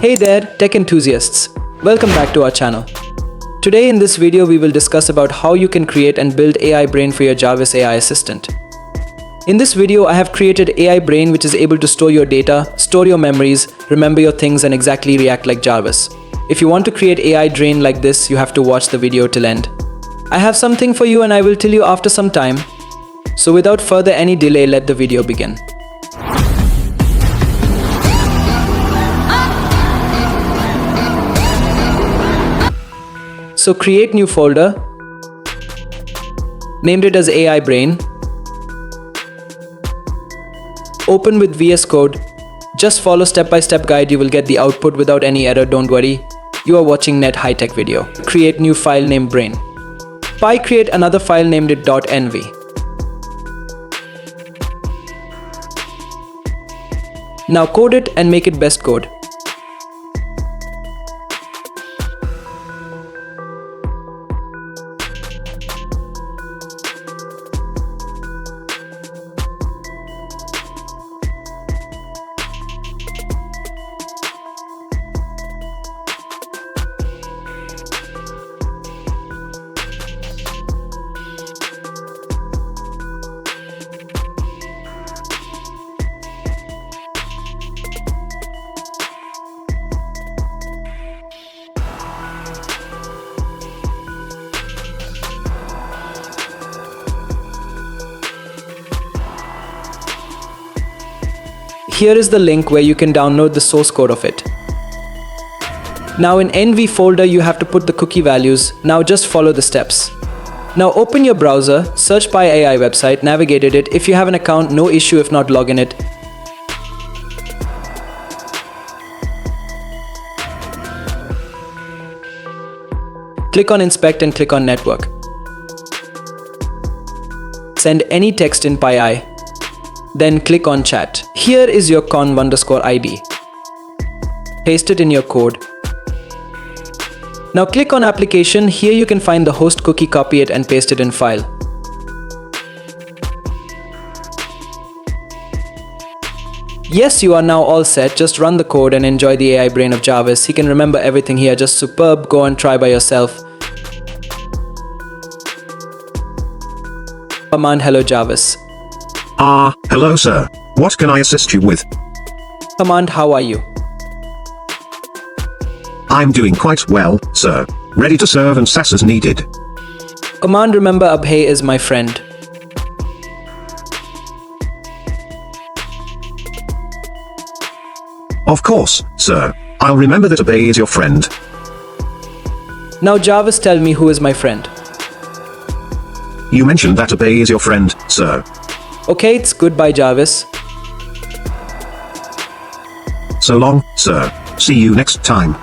Hey there, tech enthusiasts. Welcome back to our channel. Today in this video we will discuss about how you can create and build AI Brain for your Jarvis AI Assistant. In this video I have created AI Brain which is able to store your data, store your memories, remember your things and exactly react like Jarvis. If you want to create AI Brain like this, you have to watch the video till end. I have something for you and I will tell you after some time. So without further any delay, let the video begin. So create new folder, named it as AI Brain, open with VS Code, just follow step-by-step guide, you will get the output without any error, don't worry, you are watching NetHyTech video. Create new file named Brain. Create another file named it .env. Now code it and make it best code. Here is the link where you can download the source code of it. Now in NV folder you have to put the cookie values. Now just follow the steps. Now open your browser, search by AI website, navigated it. If you have an account, no issue, if not, log in it. Click on inspect and click on network. Send any text in .py. Then click on chat. Here is your conv_id. Paste it in your code. Now click on application. Here you can find the host cookie, copy it and paste it in file. Yes, you are now all set. Just run the code and enjoy the AI Brain of Jarvis. He can remember everything here. Just superb. Go and try by yourself. Command hello Jarvis. Hello sir. What can I assist you with? Command how are you? I'm doing quite well, sir. Ready to serve and sass as needed. Command remember Abhay is my friend. Of course, sir. I'll remember that Abhay is your friend. Now Jarvis, tell me who is my friend. You mentioned that Abhay is your friend, sir. Okay, it's goodbye Jarvis. So long, sir. See you next time.